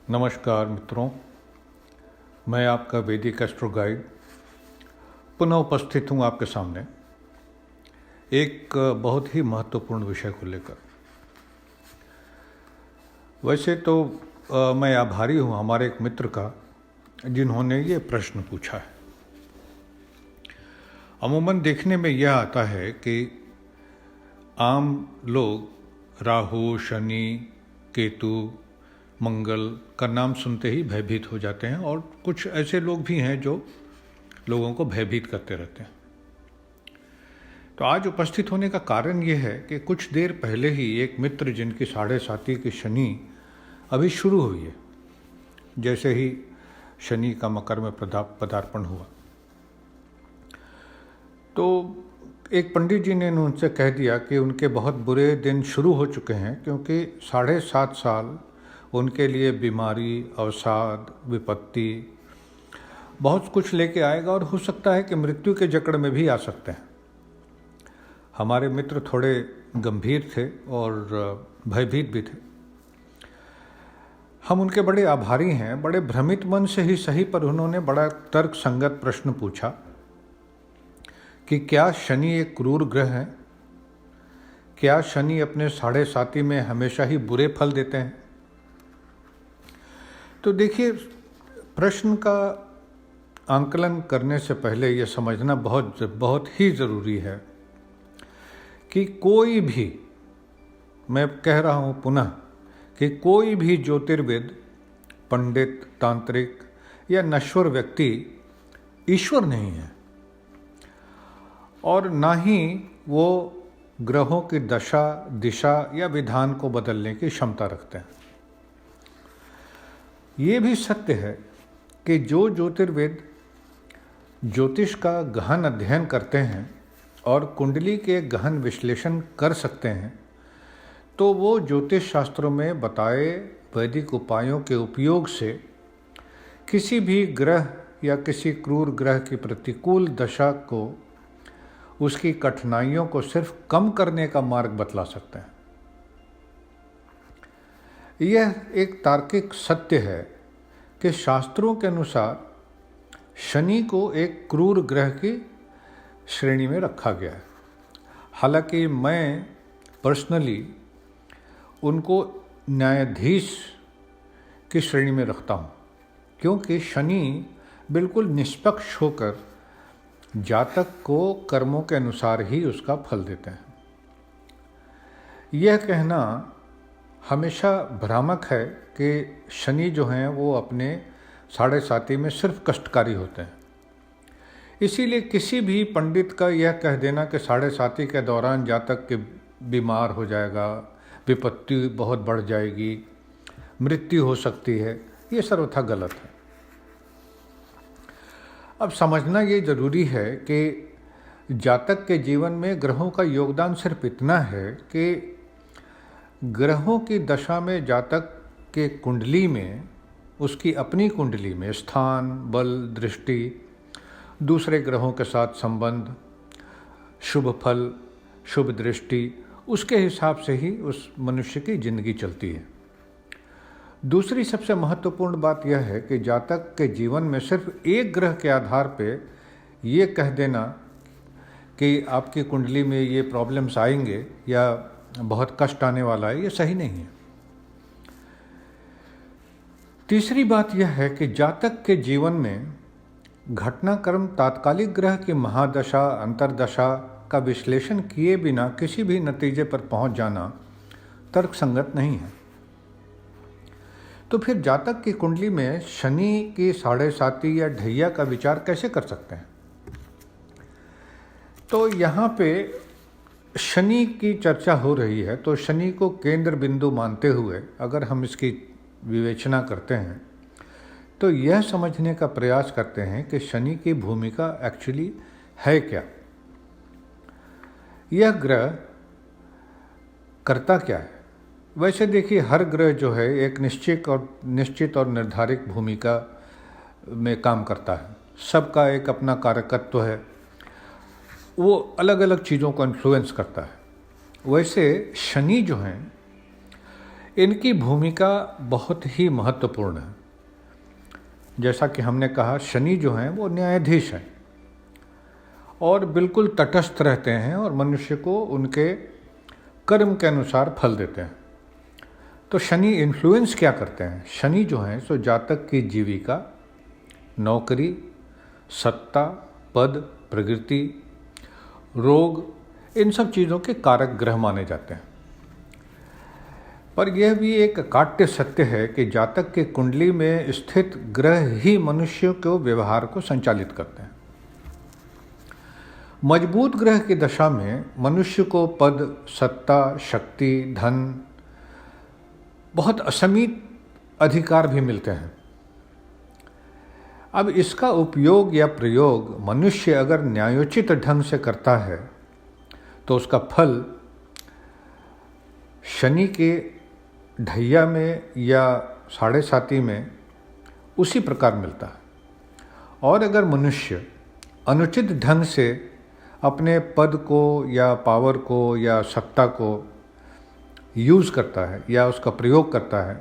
नमस्कार मित्रों, मैं आपका वैदिक एस्ट्रो गाइड पुनः उपस्थित हूँ आपके सामने एक बहुत ही महत्वपूर्ण विषय को लेकर। वैसे तो मैं आभारी हूँ हमारे एक मित्र का जिन्होंने ये प्रश्न पूछा है। अमूमन देखने में यह आता है कि आम लोग राहु, शनि, केतु, मंगल का नाम सुनते ही भयभीत हो जाते हैं और कुछ ऐसे लोग भी हैं जो लोगों को भयभीत करते रहते हैं। तो आज उपस्थित होने का कारण यह है कि कुछ देर पहले ही एक मित्र जिनकी 7.5 की शनि अभी शुरू हुई है, जैसे ही शनि का मकर में पदार्पण हुआ, तो एक पंडित जी ने उनसे कह दिया कि उनके बहुत बुरे दिन शुरू हो चुके हैं, क्योंकि 7.5 साल उनके लिए बीमारी, अवसाद, विपत्ति बहुत कुछ लेके आएगा और हो सकता है कि मृत्यु के जकड़ में भी आ सकते हैं। हमारे मित्र थोड़े गंभीर थे और भयभीत भी थे। हम उनके बड़े आभारी हैं। बड़े भ्रमित मन से ही सही, पर उन्होंने बड़ा तर्क संगत प्रश्न पूछा कि क्या शनि एक क्रूर ग्रह है? क्या शनि अपने 7.5 में हमेशा ही बुरे फल देते हैं? तो देखिए, प्रश्न का आंकलन करने से पहले यह समझना बहुत ही ज़रूरी है कि कोई भी, मैं कह रहा हूँ पुनः, कि कोई भी ज्योतिर्विद, पंडित, तांत्रिक या नश्वर व्यक्ति ईश्वर नहीं है और ना ही वो ग्रहों की दशा, दिशा या विधान को बदलने की क्षमता रखते हैं। ये भी सत्य है कि जो ज्योतिर्विद ज्योतिष का गहन अध्ययन करते हैं और कुंडली के गहन विश्लेषण कर सकते हैं, तो वो ज्योतिष शास्त्रों में बताए वैदिक उपायों के उपयोग से किसी भी ग्रह या किसी क्रूर ग्रह की प्रतिकूल दशा को, उसकी कठिनाइयों को सिर्फ कम करने का मार्ग बतला सकते हैं। यह एक तार्किक सत्य है कि शास्त्रों के अनुसार शनि को एक क्रूर ग्रह की श्रेणी में रखा गया है। हालांकि मैं पर्सनली उनको न्यायाधीश की श्रेणी में रखता हूँ, क्योंकि शनि बिल्कुल निष्पक्ष होकर जातक को कर्मों के अनुसार ही उसका फल देते हैं। यह कहना हमेशा भ्रामक है कि शनि जो हैं वो अपने 7.5 में सिर्फ कष्टकारी होते हैं। इसीलिए किसी भी पंडित का यह कह देना कि 7.5 के दौरान जातक के बीमार हो जाएगा, विपत्ति बहुत बढ़ जाएगी, मृत्यु हो सकती है, ये सर्वथा गलत है। अब समझना ये जरूरी है कि जातक के जीवन में ग्रहों का योगदान सिर्फ इतना है कि ग्रहों की दशा में जातक के कुंडली में, उसकी अपनी कुंडली में स्थान, बल, दृष्टि, दूसरे ग्रहों के साथ संबंध, शुभ फल, शुभ दृष्टि, उसके हिसाब से ही उस मनुष्य की जिंदगी चलती है। दूसरी सबसे महत्वपूर्ण बात यह है कि जातक के जीवन में सिर्फ एक ग्रह के आधार पे ये कह देना कि आपकी कुंडली में ये प्रॉब्लम्स आएंगे या बहुत कष्ट आने वाला है, ये सही नहीं है। तीसरी बात यह है कि जातक के जीवन में घटनाक्रम तात्कालिक ग्रह की महादशा, अंतरदशा का विश्लेषण किए बिना किसी भी नतीजे पर पहुंच जाना तर्कसंगत नहीं है। तो फिर जातक की कुंडली में शनि की 7.5 या ढैया का विचार कैसे कर सकते हैं? तो यहाँ पे शनि की चर्चा हो रही है, तो शनि को केंद्र बिंदु मानते हुए अगर हम इसकी विवेचना करते हैं तो यह समझने का प्रयास करते हैं कि शनि की भूमिका एक्चुअली है क्या। यह ग्रह करता क्या है? वैसे देखिए, हर ग्रह जो है एक निश्चित और निर्धारित भूमिका में काम करता है। सबका एक अपना कारकत्व है, वो अलग अलग चीज़ों को इन्फ्लुएंस करता है। वैसे शनि जो हैं इनकी भूमिका बहुत ही महत्वपूर्ण है। जैसा कि हमने कहा, शनि जो हैं वो न्यायाधीश हैं और बिल्कुल तटस्थ रहते हैं और मनुष्य को उनके कर्म के अनुसार फल देते हैं। तो शनि इन्फ्लुएंस क्या करते हैं? शनि जो हैं सो जातक की जीविका, नौकरी, सत्ता, पद, प्रकृति, रोग, इन सब चीज़ों के कारक ग्रह माने जाते हैं। पर यह भी एक काट्य सत्य है कि जातक के कुंडली में स्थित ग्रह ही मनुष्य के व्यवहार को संचालित करते हैं। मजबूत ग्रह की दशा में मनुष्य को पद, सत्ता, शक्ति, धन, बहुत असीमित अधिकार भी मिलते हैं। अब इसका उपयोग या प्रयोग मनुष्य अगर न्यायोचित ढंग से करता है तो उसका फल शनि के ढैया में या साढ़े साती में उसी प्रकार मिलता है। और अगर मनुष्य अनुचित ढंग से अपने पद को या पावर को या सत्ता को यूज़ करता है या उसका प्रयोग करता है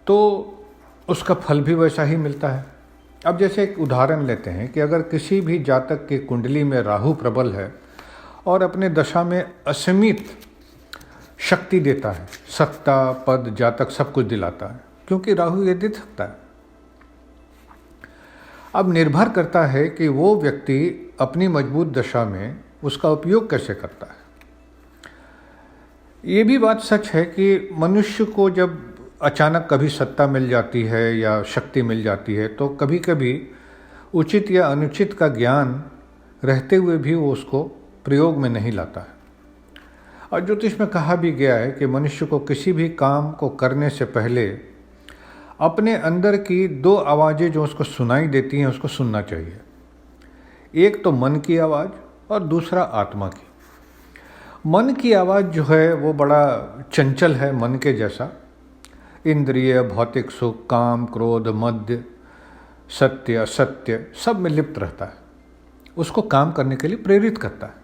तो उसका फल भी वैसा ही मिलता है। अब जैसे एक उदाहरण लेते हैं कि अगर किसी भी जातक की कुंडली में राहु प्रबल है और अपने दशा में असीमित शक्ति देता है, सत्ता, पद, जातक सब कुछ दिलाता है, क्योंकि राहु ये दे सकता है। अब निर्भर करता है कि वो व्यक्ति अपनी मजबूत दशा में उसका उपयोग कैसे करता है। ये भी बात सच है कि मनुष्य को जब अचानक कभी सत्ता मिल जाती है या शक्ति मिल जाती है तो कभी कभी उचित या अनुचित का ज्ञान रहते हुए भी वो उसको प्रयोग में नहीं लाता है। और ज्योतिष में कहा भी गया है कि मनुष्य को किसी भी काम को करने से पहले अपने अंदर की दो आवाज़ें जो उसको सुनाई देती हैं उसको सुनना चाहिए। एक तो मन की आवाज़ और दूसरा आत्मा की। मन की आवाज़ जो है वो बड़ा चंचल है, मन के जैसा, इंद्रिय, भौतिक सुख, काम, क्रोध, मद्य, सत्य, असत्य सब में लिप्त रहता है, उसको काम करने के लिए प्रेरित करता है।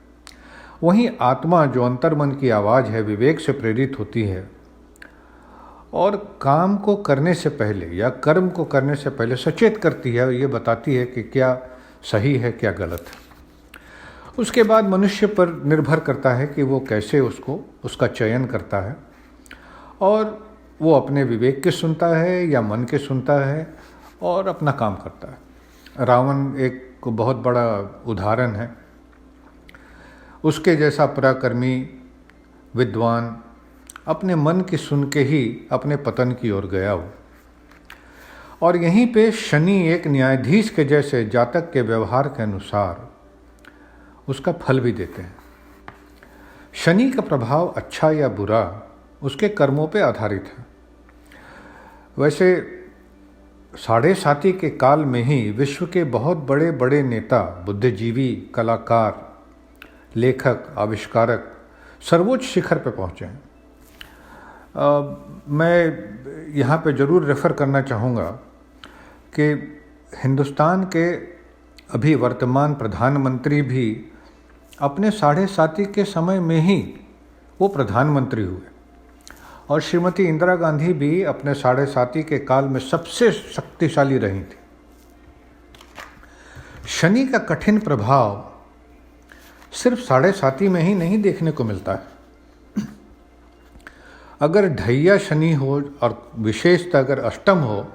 वहीं आत्मा जो अंतर्मन की आवाज़ है, विवेक से प्रेरित होती है और काम को करने से पहले या कर्म को करने से पहले सचेत करती है, ये बताती है कि क्या सही है क्या गलत है। उसके बाद मनुष्य पर निर्भर करता है कि वो कैसे उसका चयन करता है और वो अपने विवेक के सुनता है या मन के सुनता है और अपना काम करता है। रावण एक बहुत बड़ा उदाहरण है। उसके जैसा पराक्रमी विद्वान अपने मन की सुन के ही अपने पतन की ओर गया हो। और यहीं पे शनि एक न्यायाधीश के जैसे जातक के व्यवहार के अनुसार उसका फल भी देते हैं। शनि का प्रभाव अच्छा या बुरा उसके कर्मों पे आधारित है। वैसे साढ़े साती के काल में ही विश्व के बहुत बड़े बड़े नेता, बुद्धिजीवी, कलाकार, लेखक, आविष्कारक सर्वोच्च शिखर पे पहुँचे हैं। मैं यहाँ पे ज़रूर रेफ़र करना चाहूँगा कि हिंदुस्तान के अभी वर्तमान प्रधानमंत्री भी अपने साढ़े साती के समय में ही वो प्रधानमंत्री हुए और श्रीमती इंदिरा गांधी भी अपने साढ़े साती के काल में सबसे शक्तिशाली रही थी। शनि का कठिन प्रभाव सिर्फ साढ़े साती में ही नहीं देखने को मिलता है। अगर ढैया शनि हो और विशेषतः अगर अष्टम हो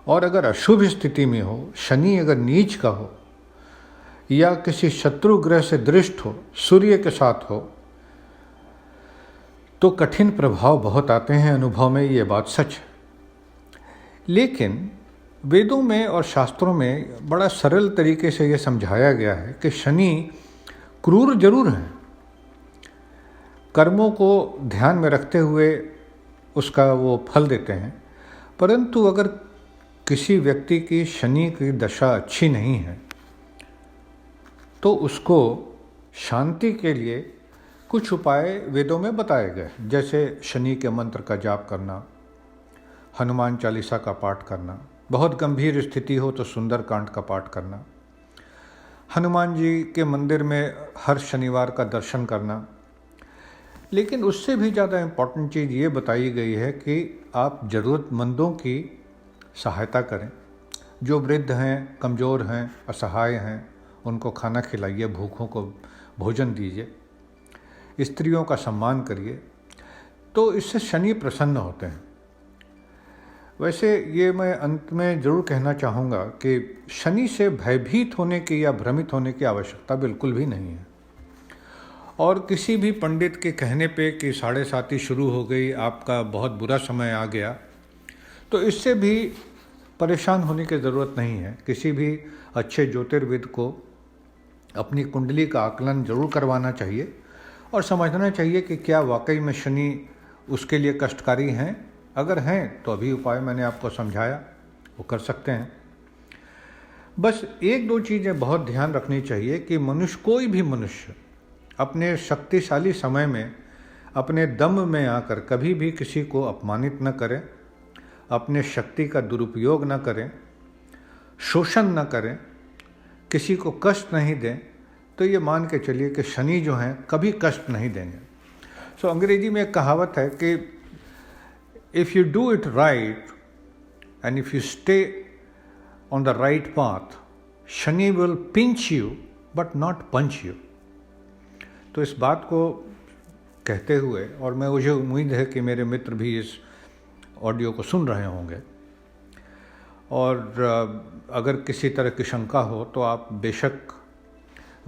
और अगर अशुभ स्थिति में हो, शनि अगर नीच का हो या किसी शत्रु ग्रह से दृष्ट हो, सूर्य के साथ हो, तो कठिन प्रभाव बहुत आते हैं। अनुभव में ये बात सच है। लेकिन वेदों में और शास्त्रों में बड़ा सरल तरीके से ये समझाया गया है कि शनि क्रूर जरूर हैं, कर्मों को ध्यान में रखते हुए उसका वो फल देते हैं, परंतु अगर किसी व्यक्ति की शनि की दशा अच्छी नहीं है तो उसको शांति के लिए कुछ उपाय वेदों में बताए गए, जैसे शनि के मंत्र का जाप करना, हनुमान चालीसा का पाठ करना, बहुत गंभीर स्थिति हो तो सुंदरकांड का पाठ करना, हनुमान जी के मंदिर में हर शनिवार का दर्शन करना। लेकिन उससे भी ज़्यादा इम्पोर्टेंट चीज़ ये बताई गई है कि आप ज़रूरतमंदों की सहायता करें। जो वृद्ध हैं, कमज़ोर हैं, असहाय हैं, उनको खाना खिलाइए, भूखों को भोजन दीजिए, स्त्रियों का सम्मान करिए, तो इससे शनि प्रसन्न होते हैं। वैसे ये मैं अंत में ज़रूर कहना चाहूँगा कि शनि से भयभीत होने की या भ्रमित होने की आवश्यकता बिल्कुल भी नहीं है। और किसी भी पंडित के कहने पे कि 7:30 शुरू हो गई, आपका बहुत बुरा समय आ गया, तो इससे भी परेशान होने की ज़रूरत नहीं है। किसी भी अच्छे ज्योतिर्विद को अपनी कुंडली का आकलन जरूर करवाना चाहिए और समझना चाहिए कि क्या वाकई में शनि उसके लिए कष्टकारी हैं। अगर हैं तो अभी उपाय मैंने आपको समझाया, वो कर सकते हैं। बस एक दो चीज़ें बहुत ध्यान रखनी चाहिए कि कोई भी मनुष्य अपने शक्तिशाली समय में अपने दम में आकर कभी भी किसी को अपमानित न करें, अपने शक्ति का दुरुपयोग न करें, शोषण न करें, किसी को कष्ट नहीं दें, तो ये मान के चलिए कि शनि जो हैं कभी कष्ट नहीं देंगे। सो अंग्रेजी में एक कहावत है कि if you do it right and if you stay on the right path, Shani will pinch you but not punch you. तो इस बात को कहते हुए, और मुझे उम्मीद है कि मेरे मित्र भी इस ऑडियो को सुन रहे होंगे, और अगर किसी तरह की शंका हो तो आप बेशक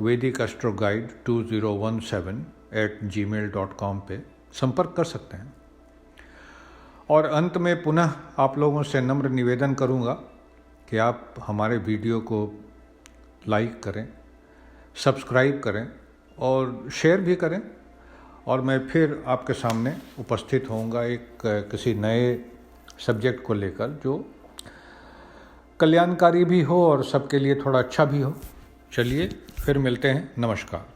वैदिक एस्ट्रो गाइड 2017@gmail.com पे संपर्क कर सकते हैं। और अंत में पुनः आप लोगों से नम्र निवेदन करूंगा कि आप हमारे वीडियो को लाइक करें, सब्सक्राइब करें और शेयर भी करें। और मैं फिर आपके सामने उपस्थित होऊंगा एक किसी नए सब्जेक्ट को लेकर जो कल्याणकारी भी हो और सबके लिए थोड़ा अच्छा भी हो। चलिए फिर मिलते हैं। नमस्कार।